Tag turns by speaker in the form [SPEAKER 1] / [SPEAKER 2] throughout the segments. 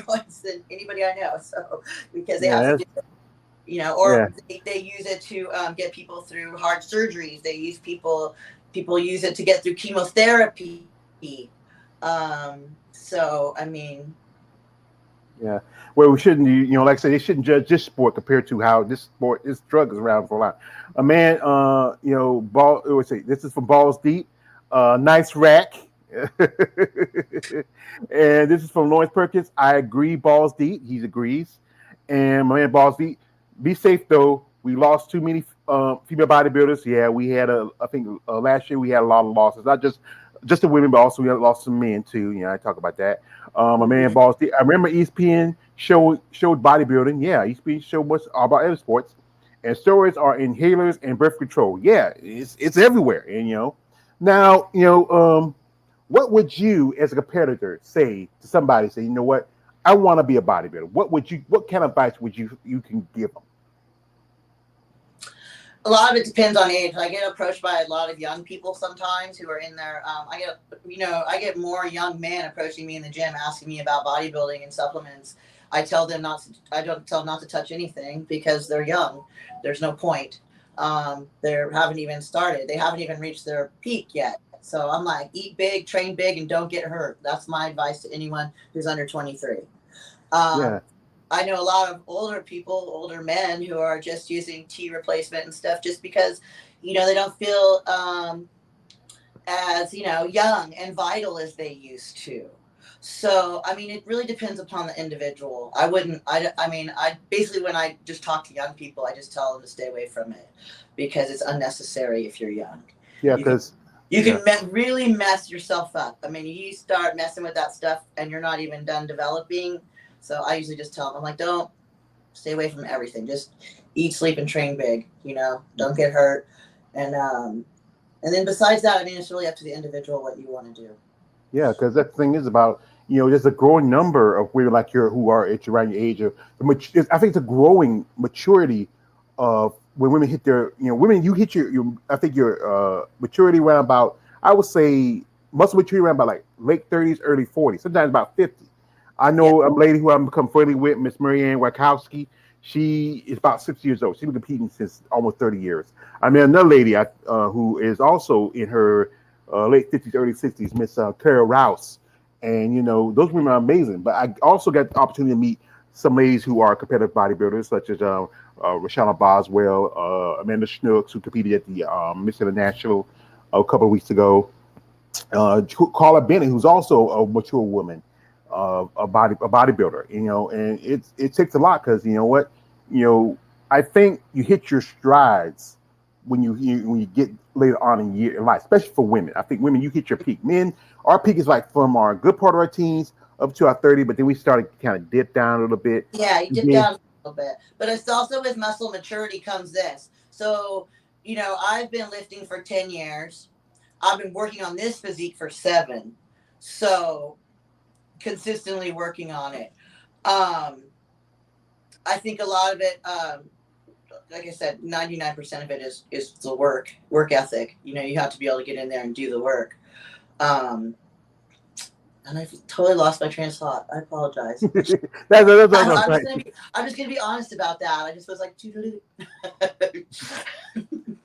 [SPEAKER 1] steroids than anybody I know. So because they have
[SPEAKER 2] Yeah,
[SPEAKER 1] to
[SPEAKER 2] that's,
[SPEAKER 1] do it,
[SPEAKER 2] yeah,
[SPEAKER 1] or they use it to get people through hard surgeries. They use people use it to get through chemotherapy. So I mean,
[SPEAKER 2] yeah. Well, we shouldn't, like I said, they shouldn't judge this sport compared to how this drug is around for a lot. A man, ball. Let's say this is from Balls Deep. Nice rack. And this is from Lawrence Perkins. I agree, Balls Deep. He agrees. And my man, Balls Deep. Be safe though. We lost too many female bodybuilders. Yeah, we had I think last year we had a lot of losses. Not just the women, but also we had lost some men too. I talk about that. My man,
[SPEAKER 1] mhm.
[SPEAKER 2] Balls Deep. I remember ESPN showed bodybuilding. Yeah, ESPN showed what's all about other sports. And steroids are inhalers and birth control. Yeah, it's everywhere. And now what would you, as a competitor, say to somebody? Say, you know what? I want to be a bodybuilder. What kind of advice would you can give them?
[SPEAKER 1] A lot of it depends on age. I get approached by a lot of young people sometimes who are in their. I get more young men approaching me in the gym asking me about bodybuilding and supplements. I tell them not. To, I don't tell them not to touch anything because they're young. There's no point. They haven't even started. They haven't even reached their peak yet. So I'm like, eat big, train big, and don't get hurt. That's my advice to anyone who's under 23.
[SPEAKER 2] Yeah,
[SPEAKER 1] Um, I know a lot of older people, older men who are just using T replacement and stuff just because, they don't feel as, young and vital as they used to. So, I mean, it really depends upon the individual. I wouldn't, I mean, I basically, when I just talk to young people, I just tell them to stay away from it because it's unnecessary if you're young.
[SPEAKER 2] yeah,
[SPEAKER 1] You can,
[SPEAKER 2] because
[SPEAKER 1] you
[SPEAKER 2] yeah,
[SPEAKER 1] can really mess yourself up. I mean, you start messing with that stuff and you're not even done developing. So I usually just tell them, I'm like, don't stay away from everything. Just eat, sleep, and train big. Don't get hurt. And then besides that, I mean, it's really up to the individual what you want to do.
[SPEAKER 2] yeah, because that thing is about there's a growing number of women like you who are at around your age. I think it's a growing maturity of when women hit their women you hit your I think your maturity around about I would say muscle maturity around about like late 30s, early 40s, sometimes about 50. I
[SPEAKER 1] Yeah.
[SPEAKER 2] know a lady who I'm become friendly with, Miss Marianne Wachowski. She is about 6 years old. She's been competing since almost 30 years. I mean, another lady who is also in her late 50s, early 60s, Miss Carol Rouse. And, those women are amazing. But I also got the opportunity to meet some ladies who are competitive bodybuilders, such as Rashana Boswell, Amanda Schnooks, who competed at the Miss International a couple of weeks ago. Carla Bennett, who's also a mature woman, a bodybuilder, and it takes a lot because you know what, you know, I think you hit your strides when you get later on in life, especially for women. I think women, you hit your peak. Men, our peak is like from our good part of our teens up to our 30, but then we started kind of dip down a little bit.
[SPEAKER 1] Yeah, you
[SPEAKER 2] And
[SPEAKER 1] dip
[SPEAKER 2] then,
[SPEAKER 1] down a little bit. But it's also with muscle maturity comes this. So, I've been lifting for 10 years. I've been working on this physique for 7. So, consistently working on it. Um, I think a lot of it, like I said, 99% of it is the work ethic. You have to be able to get in there and do the work. Um, and I've totally lost my train of thought. I apologize.
[SPEAKER 2] that's what I'm
[SPEAKER 1] I'm just
[SPEAKER 2] trying.
[SPEAKER 1] gonna be I'm just gonna be honest about that. I just was like,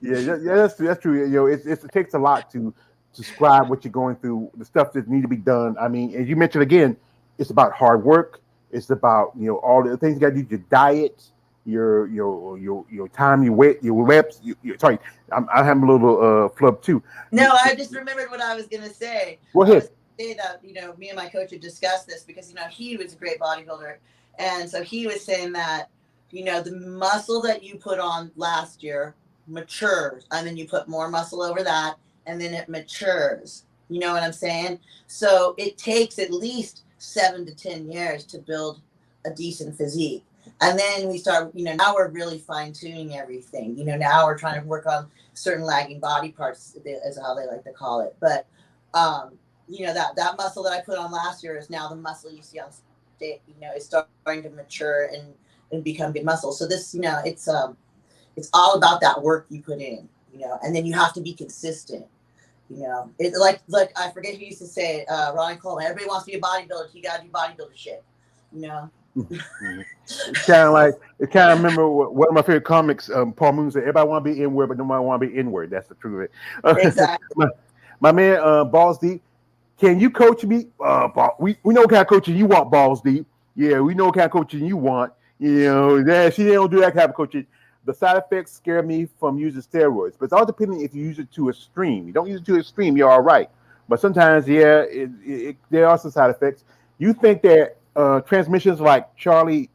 [SPEAKER 2] Yeah, that's true. It takes a lot to describe what you're going through, the stuff that need to be done. I mean, as you mentioned again, it's about hard work. It's about all the things you got to do. Your diet, your time, your weight, your reps. Sorry, I have a little flub too.
[SPEAKER 1] no, I just remembered what I was gonna say.
[SPEAKER 2] Go
[SPEAKER 1] I was
[SPEAKER 2] ahead.
[SPEAKER 1] gonna say that me and my coach had discussed this because he was a great bodybuilder, and so he was saying that the muscle that you put on last year matures, and then you put more muscle over that, and then it matures. You know what I'm saying? So it takes at least 7 to 10 years to build a decent physique. And then we start, now we're really fine tuning everything. Now we're trying to work on certain lagging body parts, is how they like to call it. But that muscle that I put on last year is now the muscle you see on stage. Is starting to mature and become good muscle. So this, it's all about that work you put in. And then you have to be consistent. It like I forget who used to say it. Ronnie Coleman. Everybody wants to be a bodybuilder. You gotta do bodybuilder shit. you know.
[SPEAKER 2] Mm-hmm. It's kind of like it. Kind of remember one of my favorite comics. Paul Moon said, "Everybody want to be inward, but nobody want to be inward." That's the truth of it.
[SPEAKER 1] Exactly.
[SPEAKER 2] my man, Balls Deep. Can you coach me? We know what kind of coaching you want, Balls Deep. Yeah, we know what kind of coaching you want. You know, yeah, she don't do that kind of coaching. The side effects scare me from using steroids, but it's all depending if you use it to a extreme. You don't use it to a extreme, you're all right. But sometimes, yeah, there are some side effects. You think that transmissions like Charlene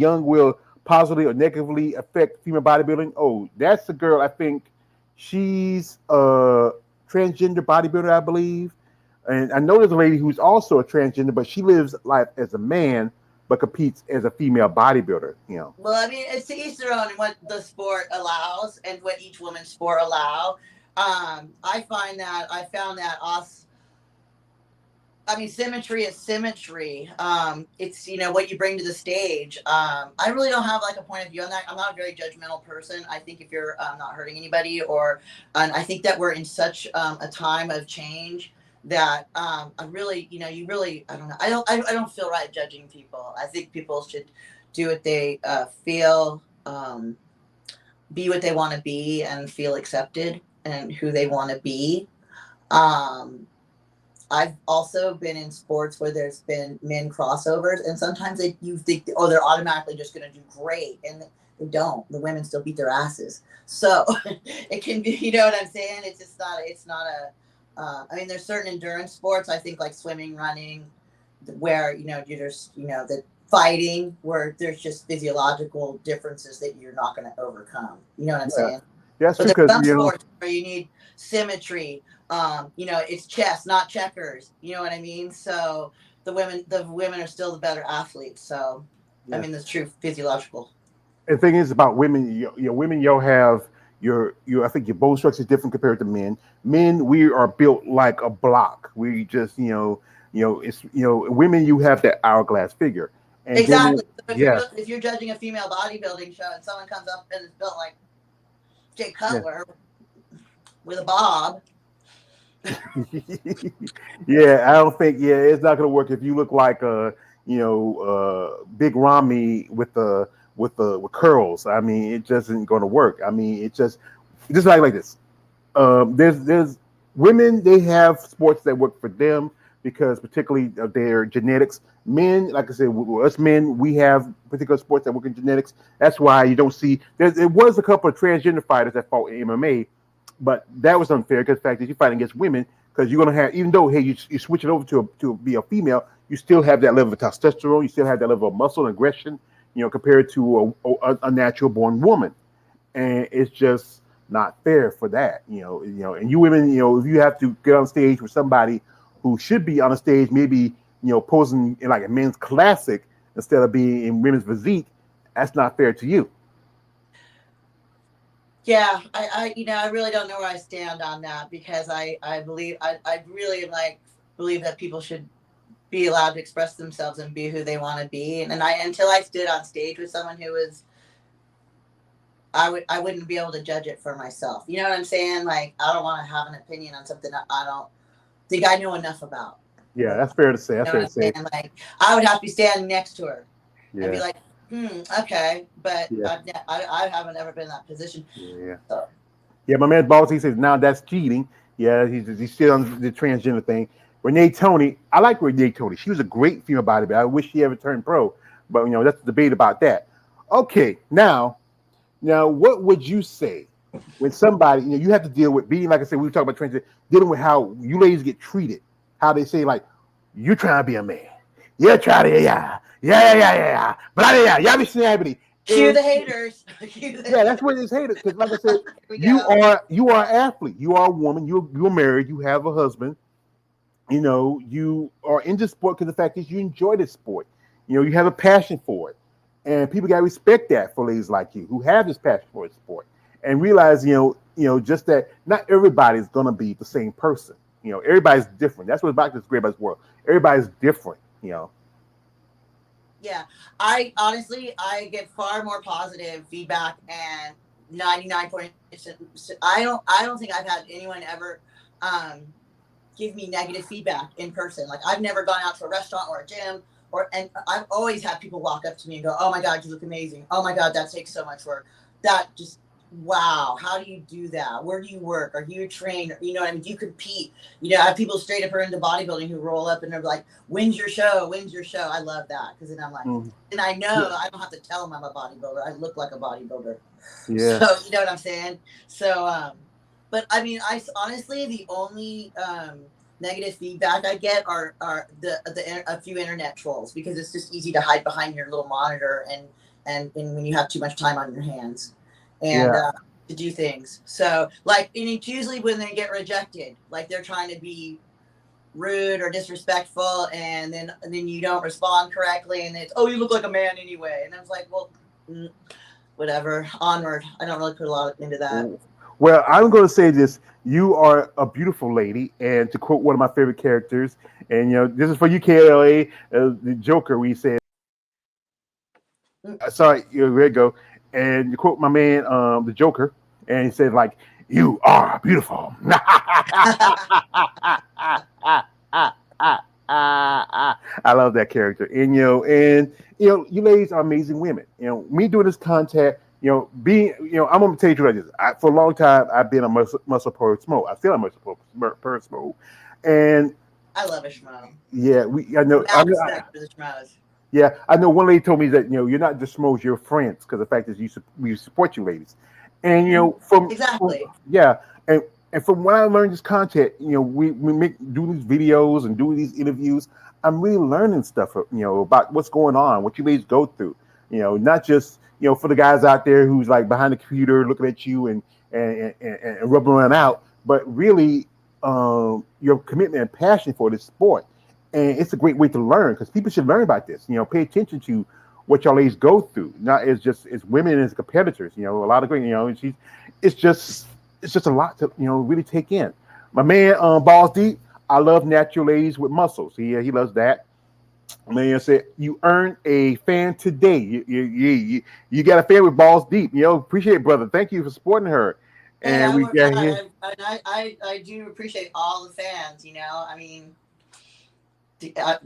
[SPEAKER 2] Young will positively or negatively affect female bodybuilding? Oh, that's the girl. I think she's a transgender bodybuilder, I believe. And I know there's a lady who's also a transgender, but she lives life as a man, but competes as a female bodybuilder. You know.
[SPEAKER 1] Well, I mean, it's to each their own and what the sport allows and what each woman's sport allow. I found that us. I mean, symmetry is symmetry. It's what you bring to the stage. I really don't have like a point of view on that. I'm not a very judgmental person. I think if you're not hurting anybody, and I think that we're in such a time of change that I really, you really, I don't know. I don't feel right judging people. I think people should do what they feel, be what they want to be, and feel accepted and who they want to be. Um, I've also been in sports where there's been men crossovers, and sometimes you think, oh, they're automatically just going to do great, and they don't. The women still beat their asses. So it can be, you know what I'm saying? It's just not. It's not a. I mean, there's certain endurance sports. I think like swimming, running, where you're just the fighting, where there's just physiological differences that you're not going to overcome. You know what I'm
[SPEAKER 2] Yeah,
[SPEAKER 1] saying?
[SPEAKER 2] that's
[SPEAKER 1] But
[SPEAKER 2] true
[SPEAKER 1] there's
[SPEAKER 2] because
[SPEAKER 1] some sports where you need symmetry. It's chess, not checkers. You know what I mean? So the women are still the better athletes. So, I
[SPEAKER 2] yeah.
[SPEAKER 1] mean, that's true physiological.
[SPEAKER 2] And the thing is about women, women, you'll have your I think your bone structure is different compared to men. Men, we are built like a block. We just it's women, you have that hourglass figure, and then
[SPEAKER 1] Exactly. So
[SPEAKER 2] yeah,
[SPEAKER 1] if you're judging a female bodybuilding show and someone comes up and is built like Jay
[SPEAKER 2] yeah.
[SPEAKER 1] Cutler with a bob.
[SPEAKER 2] Yeah, I don't think it's not gonna work if you look like Big Rami with curls. I mean, it just isn't gonna work. I mean, just like this. There's women, they have sports that work for them because particularly of their genetics. Men, like I said, us men, we have particular sports that work in genetics. That's why you don't see there was a couple of transgender fighters that fought in MMA, but that was unfair because the fact that you're fighting against women, because you're gonna have, even though hey you switch it over to be a female, you still have that level of testosterone, you still have that level of muscle and aggression, compared to a natural born woman, and it's just not fair for that. And you women, if you have to get on stage with somebody who should be on a stage, maybe posing in like a men's classic instead of being in women's physique, that's not fair to you.
[SPEAKER 1] Yeah, I really don't know where I stand on that because I believe I really like believe that people should be allowed to express themselves and be who they want to be. And I until I stood on stage with someone who was I wouldn't be able to judge it for myself. You know what I'm saying? Like I don't want to have an opinion on something that I don't think I know enough about.
[SPEAKER 2] Yeah, that's fair to say.
[SPEAKER 1] You
[SPEAKER 2] That's
[SPEAKER 1] know
[SPEAKER 2] fair
[SPEAKER 1] what
[SPEAKER 2] to
[SPEAKER 1] I'm
[SPEAKER 2] say.
[SPEAKER 1] saying? Like I would have to be standing next to her and be
[SPEAKER 2] Yeah,
[SPEAKER 1] like, okay, but
[SPEAKER 2] yeah,
[SPEAKER 1] I haven't ever been in that position.
[SPEAKER 2] yeah.
[SPEAKER 1] So
[SPEAKER 2] Yeah, my man Balls, he says now that's cheating. Yeah, he's still on the transgender thing. Renee Tony, I like Renee Tony. She was a great female bodybuilder. I wish she ever turned pro, but that's the debate about that. Okay, now what would you say when somebody you have to deal with being, like I said, we were talking about transgender, dealing with how you ladies get treated, how they say like you trying to be a man, you're trying to yeah, but y'all be snapping.
[SPEAKER 1] cue the haters. Cue the
[SPEAKER 2] Yeah, that's
[SPEAKER 1] haters.
[SPEAKER 2] what it's hated. Because like I said,
[SPEAKER 1] Here we
[SPEAKER 2] you
[SPEAKER 1] go.
[SPEAKER 2] are you are an athlete. You are a woman. You're married. You have a husband. You are in this sport because the fact is you enjoy this sport. You have a passion for it, and people gotta respect that for ladies like you who have this passion for the sport and realize just that not everybody's gonna be the same person. Everybody's different. That's what's about this great about this world. Everybody's different.
[SPEAKER 1] Yeah, I honestly I get far more positive feedback and 99%. I don't think I've had anyone ever give me negative feedback in person. Like I've never gone out to a restaurant or a gym and I've always had people walk up to me and go, "Oh my God, you look amazing. Oh my God, that takes so much work. That just wow, how do you do that? Where do you work? Are you a trainer? You know what I mean? Do you compete? You know, I have people straight up are into bodybuilding who roll up and they're like, when's your show? When's your show? I love that because then I'm like,
[SPEAKER 2] Mm.
[SPEAKER 1] and I
[SPEAKER 2] Yeah.
[SPEAKER 1] know I don't have to tell them I'm a bodybuilder. I look like a bodybuilder.
[SPEAKER 2] Yeah.
[SPEAKER 1] So you know what I'm saying? So but I mean, I honestly the only negative feedback I get are the a few internet trolls because it's just easy to hide behind your little monitor and when you have too much time on your hands and
[SPEAKER 2] Yeah.
[SPEAKER 1] to do things. So like, and it's usually when they get rejected, like they're trying to be rude or disrespectful, and then you don't respond correctly, and it's, oh, you look like a man anyway, and I was like, well, whatever, onward. I don't really put a lot into that.
[SPEAKER 2] Well, I'm going to say this. You are a beautiful lady. And to quote one of my favorite characters, and this is for you, KLA, the Joker, we said, sorry, here you go. And you quote my man, the Joker, and he said, like, you are beautiful. I love that character. And you ladies are amazing women. Me doing this contact, I'm gonna tell you like this. For a long time, I've been a muscle purge mode. I still a muscle purge mode, and
[SPEAKER 1] I love a schmo.
[SPEAKER 2] yeah, I know.
[SPEAKER 1] Mad respect for the schmoes.
[SPEAKER 2] Yeah, I know. One lady told me that you're not just schmoes, you're friends because the fact is we support you ladies, and from
[SPEAKER 1] Exactly.
[SPEAKER 2] yeah, and from when I learned this content, we do these videos and do these interviews. I'm really learning stuff, about what's going on, what you ladies go through. Not just for the guys out there who's like behind the computer looking at you and rubbing around out, but really your commitment and passion for this sport. And it's a great way to learn because people should learn about this. Pay attention to what y'all ladies go through. Not as women as competitors. A lot of great. It's just a lot to really take in. My man, Balls Deep. I love natural ladies with muscles. He loves that. Man said you earned a fan today. You got a fan with Balls Deep. Appreciate it, brother. Thank you for supporting her.
[SPEAKER 1] Hey,
[SPEAKER 2] And
[SPEAKER 1] I
[SPEAKER 2] we
[SPEAKER 1] work
[SPEAKER 2] got here.
[SPEAKER 1] hard. I do appreciate all the fans. I mean, I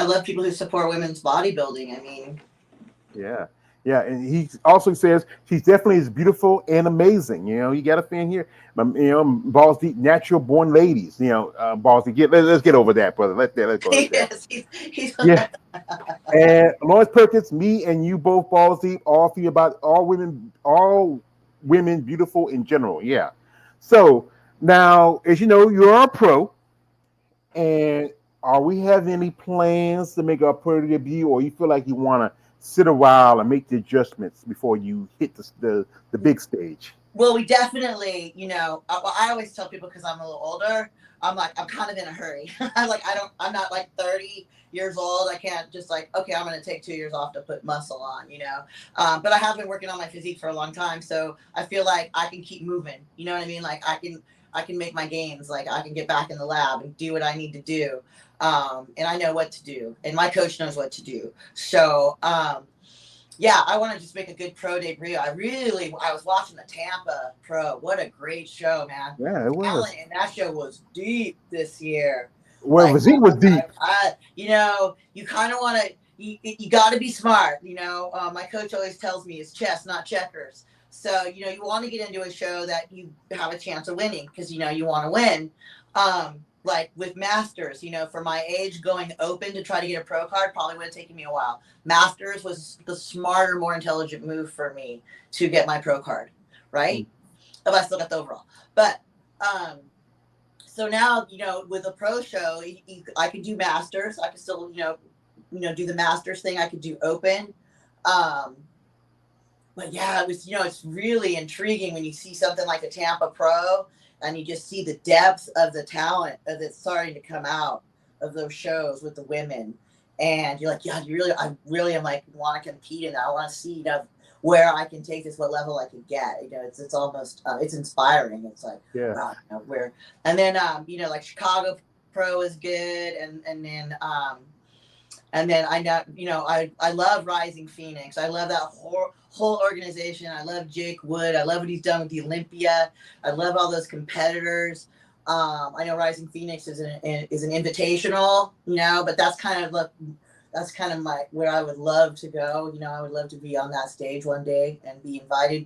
[SPEAKER 1] love people who support women's bodybuilding. I mean,
[SPEAKER 2] Yeah. Yeah, and he also says she's definitely as beautiful and amazing. You got a fan here. Balls Deep, natural born ladies. Balls Deep. Let's get over that, brother. Let's go over that.
[SPEAKER 1] yes, he's
[SPEAKER 2] Yeah. And Lawrence Perkins, me and you both, Balls Deep, all feel about all women beautiful in general. Yeah. So now, as you know, you're a pro, and are we having any plans to make a pro debut, or you feel like you want to sit a while and make the adjustments before you hit the big stage?
[SPEAKER 1] Well, we definitely, I always tell people because I'm a little older, I'm like, I'm kind of in a hurry. I'm not like 30 years old. I can't just like, okay, I'm going to take 2 years off to put muscle on. But I have been working on my physique for a long time. So I feel like I can keep moving. You know what I mean? Like I can make my gains. Like I can get back in the lab and do what I need to do. And I know what to do. And my coach knows what to do. So, yeah, I want to just make a good pro debut. I was watching the Tampa Pro. What a great show, man.
[SPEAKER 2] Yeah, it was.
[SPEAKER 1] Talent in that show was deep this year.
[SPEAKER 2] Well,
[SPEAKER 1] Like,
[SPEAKER 2] physique was deep.
[SPEAKER 1] you kind of want to, you got to be smart. My coach always tells me it's chess, not checkers. So, you want to get into a show that you have a chance of winning because, you want to win. Like with Masters, for my age, going open to try to get a pro card probably would have taken me a while. Masters was the smarter, more intelligent move for me to get my pro card, right? But I still got the overall. But so now, with a pro show, I could do Masters. I could still, do the Masters thing. I could do open. But yeah, it was, it's really intriguing when you see something like a Tampa Pro and you just see the depth of the talent that's starting to come out of those shows with the women. And you're like, yeah, I really am like, want to compete in that. I want to see, where I can take this, what level I can get. It's almost, it's inspiring. It's like,
[SPEAKER 2] Yeah.
[SPEAKER 1] wow, where, and then, like Chicago Pro is good. And then I know, I love Rising Phoenix. I love that whole organization. I love Jake Wood. I love what he's done with the Olympia. I love all those competitors. I know Rising Phoenix is an invitational, but that's kind of that's kind of my where I would love to go. You know, I would love to be on that stage one day and be invited.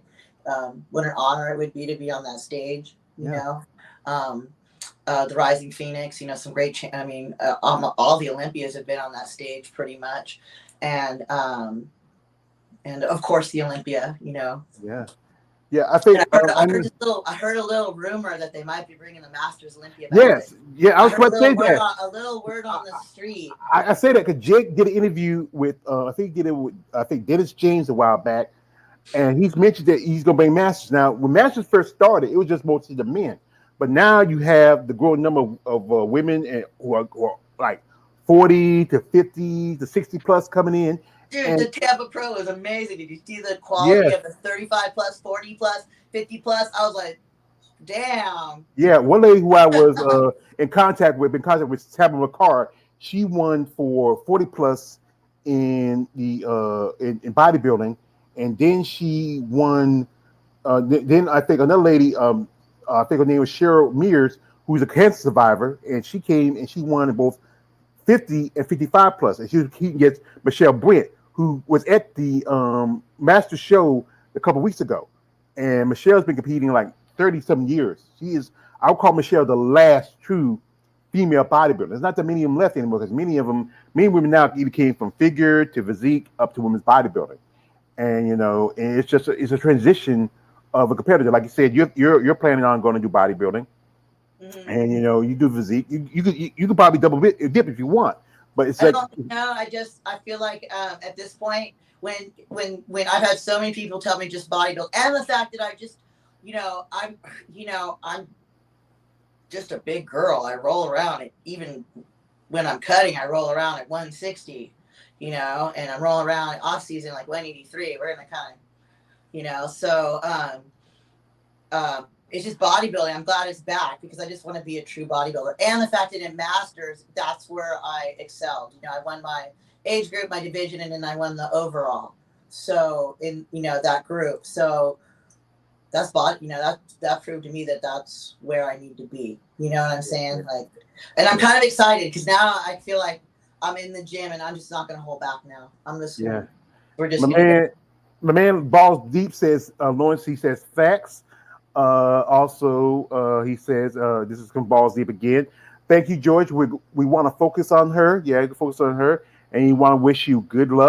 [SPEAKER 1] What an honor it would be to be on that stage. You know, um, the Rising Phoenix. You know, some great. I mean, all the Olympias have been on that stage pretty much, and of course the Olympia. You know.
[SPEAKER 2] Yeah, I think
[SPEAKER 1] I heard a little rumor that they might be bringing the Masters Olympia back.
[SPEAKER 2] Yes, yeah, I was going to say that.
[SPEAKER 1] A little word on the street.
[SPEAKER 2] I say that because Jake did an interview with, I think he did it with, I think Dennis James a while back, and he's mentioned that he's going to bring Masters. Now, when Masters first started, it was just mostly the men, but now you have the growing number of women and who are like 40 to 50 to 60 plus coming in.
[SPEAKER 1] Dude, and the Tampa Pro was amazing. Did you see the quality of the 35 plus, 40 plus, 50 plus? I was like, damn.
[SPEAKER 2] Yeah, one lady who I was in contact with Tampa McCarr. She won for 40 plus in the in bodybuilding, and then she won. Then I think another lady, I think her name was Cheryl Mears, who's a cancer survivor, and she came and she won in both 50 and 55 plus, and she was competing against Michelle Brent, who was at the Master Show a couple weeks ago, and Michelle's been competing like 30-some years. She is, I would call Michelle the last true female bodybuilder. There's not that many of them left anymore because many women now either came from figure to physique up to women's bodybuilding, and you know, and it's just it's a transition of a competitor. Like you said, you're planning on going to do bodybuilding. Mm-hmm. And you know, you do physique. You could probably double dip if you want, but it's like
[SPEAKER 1] I feel like at this point, when I've had so many people tell me just bodybuild, and the fact that I'm just a big girl. I roll around even when I'm cutting. I roll around at 160, you know, and I'm rolling around off season like 183. We're in the kind of, you know, so it's just bodybuilding. I'm glad it's back because I just want to be a true bodybuilder. And the fact that in Masters, that's where I excelled. You know, I won my age group, my division, and then I won the overall. So in, you know, that group. So that's that proved to me that that's where I need to be. You know what I'm saying? Like, and I'm kind of excited because now I feel like I'm in the gym and I'm just not going to hold back now. I'm just, we're just,
[SPEAKER 2] my man Balls Deep says, Lawrence, he says facts. Also, he says, this is from Balls Deep again. Thank you, George. We want to focus on her. Yeah, focus on her. And you want to wish you good luck.